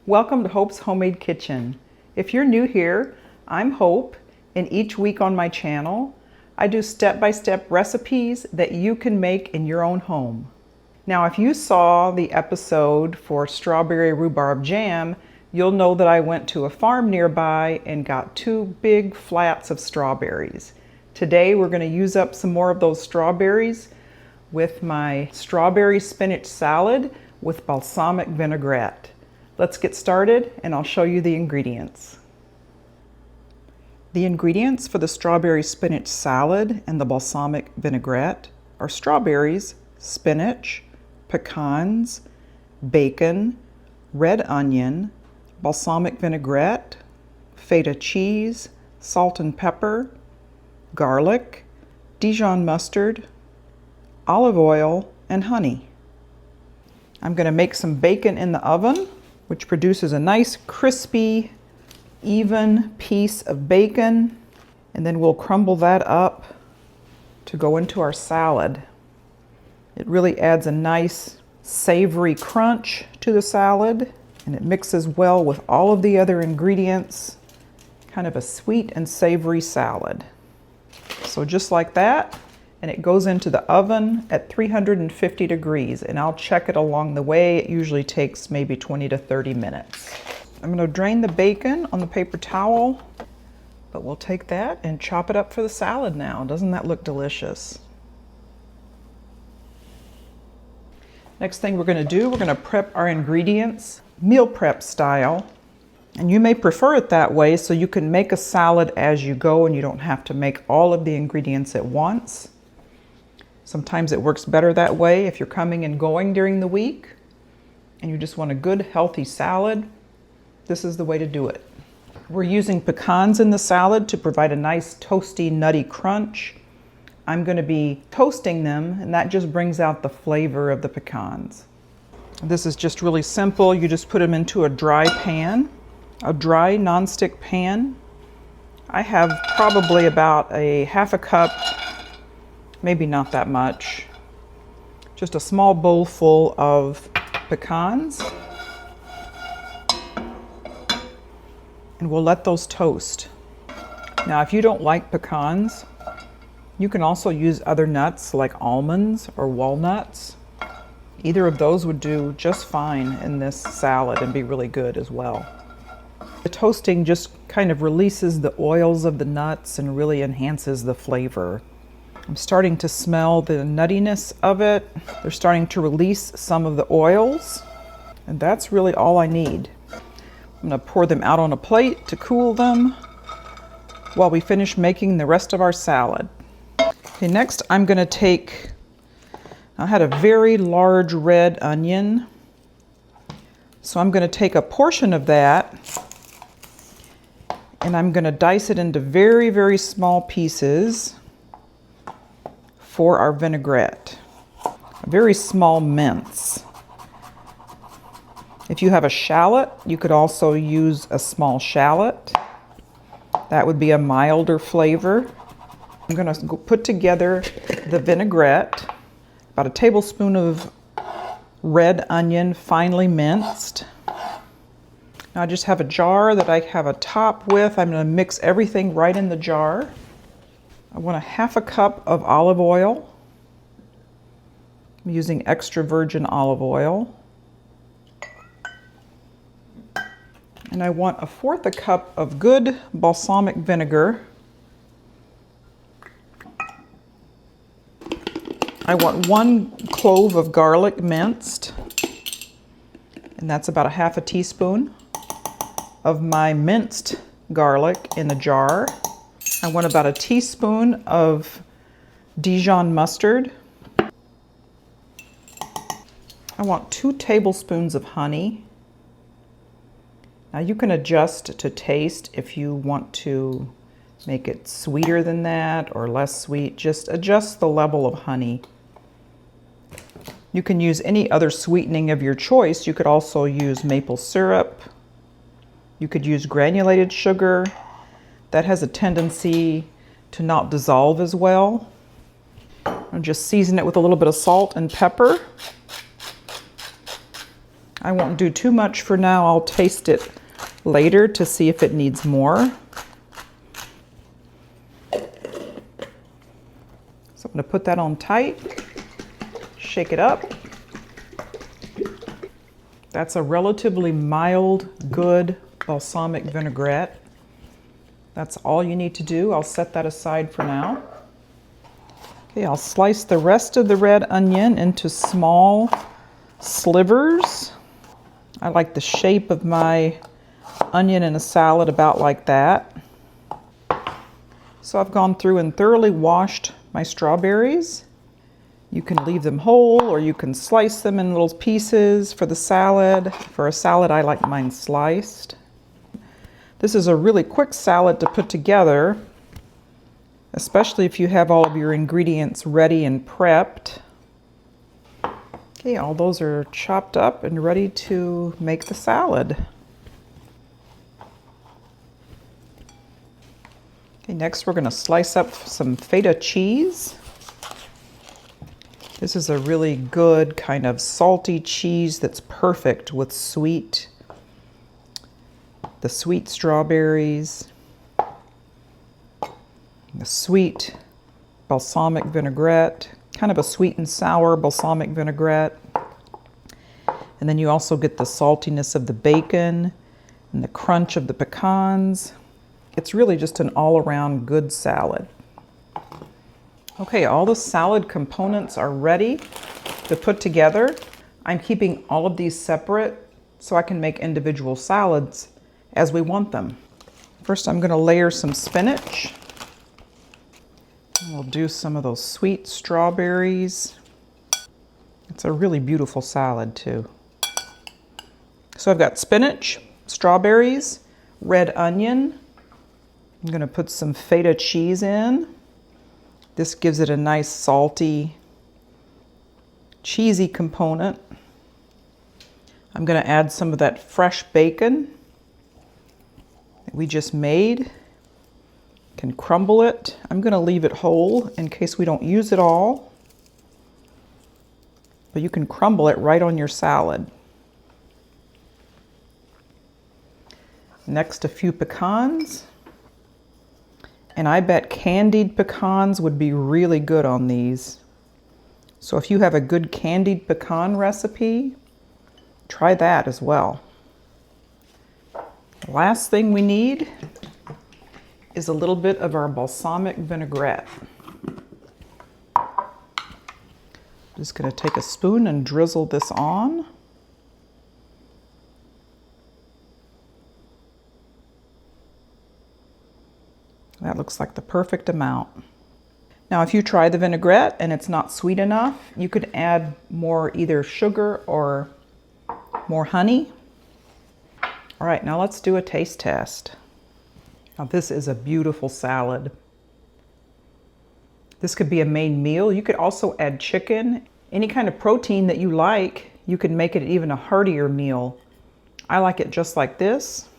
Welcome to Hope's Homemade Kitchen. If you're new here, I'm Hope, and each week on my channel, I do step-by-step recipes that you can make in your own home. Now, if you saw the episode for strawberry rhubarb jam, you'll know that I went to a farm nearby and got 2 big flats of strawberries. Today, we're going to use up some more of those strawberries with my strawberry spinach salad with balsamic vinaigrette. Let's get started and I'll show you the ingredients. The ingredients for the strawberry spinach salad and the balsamic vinaigrette are strawberries, spinach, pecans, bacon, red onion, balsamic vinaigrette, feta cheese, salt and pepper, garlic, Dijon mustard, olive oil, and honey. I'm going to make some bacon in the oven, which produces a nice crispy, even piece of bacon, and then we'll crumble that up to go into our salad. It really adds a nice savory crunch to the salad, and it mixes well with all of the other ingredients, kind of a sweet and savory salad. So just like that, and it goes into the oven at 350 degrees, and I'll check it along the way. It usually takes maybe 20 to 30 minutes. I'm going to drain the bacon on the paper towel, but we'll take that and chop it up for the salad now. Doesn't that look delicious? Next thing we're going to do, we're going to prep our ingredients meal prep style. And you may prefer it that way so you can make a salad as you go and you don't have to make all of the ingredients at once. Sometimes it works better that way if you're coming and going during the week and you just want a good healthy salad. This is the way to do it. We're using pecans in the salad to provide a nice toasty, nutty crunch. I'm going to be toasting them, and that just brings out the flavor of the pecans. This is just really simple. You just put them into a dry pan, a dry nonstick pan. I have probably about a half a cup, maybe not that much, just a small bowl full of pecans. And we'll let those toast. Now, if you don't like pecans, you can also use other nuts like almonds or walnuts. Either of those would do just fine in this salad and be really good as well. The toasting just kind of releases the oils of the nuts and really enhances the flavor. I'm starting to smell the nuttiness of it. They're starting to release some of the oils, and that's really all I need. I'm going to pour them out on a plate to cool them while we finish making the rest of our salad. Okay, next I'm going to take, I had a very large red onion, so I'm going to take a portion of that and I'm going to dice it into very, very small pieces for our vinaigrette. A very small mince. If you have a shallot, you could also use a small shallot. That would be a milder flavor. I'm going to put together the vinaigrette, about a tablespoon of red onion finely minced. Now I just have a jar that I have a top with. I'm going to mix everything right in the jar. I want a half a cup of olive oil. I'm using extra virgin olive oil. And I want 1/4 cup of good balsamic vinegar. I want 1 clove of garlic minced, and that's about a half a teaspoon of my minced garlic in the jar. I want about a teaspoon of Dijon mustard. I want 2 tablespoons of honey. Now you can adjust to taste if you want to make it sweeter than that or less sweet. Just adjust the level of honey. You can use any other sweetening of your choice. You could also use maple syrup. You could use granulated sugar. That has a tendency to not dissolve as well. I'll just season it with a little bit of salt and pepper. I won't do too much for now. I'll taste it later to see if it needs more. So I'm going to put that on tight, shake it up. That's a relatively mild, good balsamic vinaigrette. That's all you need to do. I'll set that aside for now. Okay, I'll slice the rest of the red onion into small slivers. I like the shape of my onion in a salad about like that. So I've gone through and thoroughly washed my strawberries. You can leave them whole or you can slice them in little pieces for the salad. For a salad, I like mine sliced. This is a really quick salad to put together, especially if you have all of your ingredients ready and prepped. Okay, all those are chopped up and ready to make the salad. Okay, next we're going to slice up some Feta cheese. This is a really good kind of salty cheese that's perfect with the sweet strawberries, the sweet balsamic vinaigrette, kind of a sweet and sour balsamic vinaigrette. And then you also get the saltiness of the bacon and the crunch of the pecans. It's really just an all-around good salad. Okay, all the salad components are ready to put together. I'm keeping all of these separate so I can make individual salads as we want them. First, I'm going to layer some spinach. We'll do some of those sweet strawberries. It's a really beautiful salad too. So I've got spinach, strawberries, red onion. I'm going to put some Feta cheese in. This gives it a nice salty, cheesy component. I'm going to add some of that fresh bacon that we just made. Can crumble it. I'm going to leave it whole in case we don't use it all. But you can crumble it right on your salad. Next, a few pecans. And I bet candied pecans would be really good on these. So if you have a good candied pecan recipe, try that as well. The last thing we need is a little bit of our balsamic vinaigrette. Just going to take a spoon and drizzle this on. That looks like the perfect amount. Now, if you try the vinaigrette and it's not sweet enough, you could add more either sugar or more honey. All right, now let's do a taste test. Now, this is a beautiful salad. This could be a main meal. You could also add chicken, any kind of protein that you like. You could make it even a heartier meal. I like it just like this.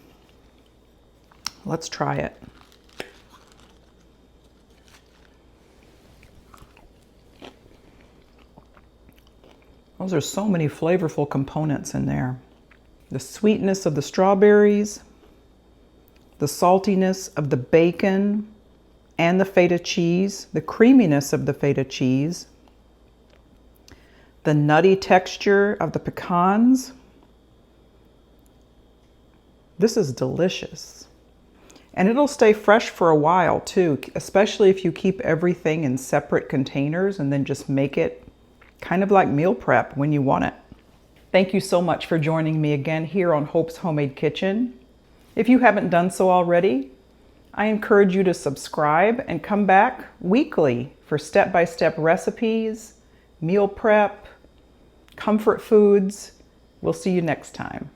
Let's try it. Those are so many flavorful components in there. The sweetness of the strawberries, the saltiness of the bacon and the Feta cheese, the creaminess of the Feta cheese, the nutty texture of the pecans. This is delicious. And it'll stay fresh for a while too, especially if you keep everything in separate containers and then just make it kind of like meal prep when you want it. Thank you so much for joining me again here on Hope's Homemade Kitchen. If you haven't done so already, I encourage you to subscribe and come back weekly for step-by-step recipes, meal prep, comfort foods. We'll see you next time.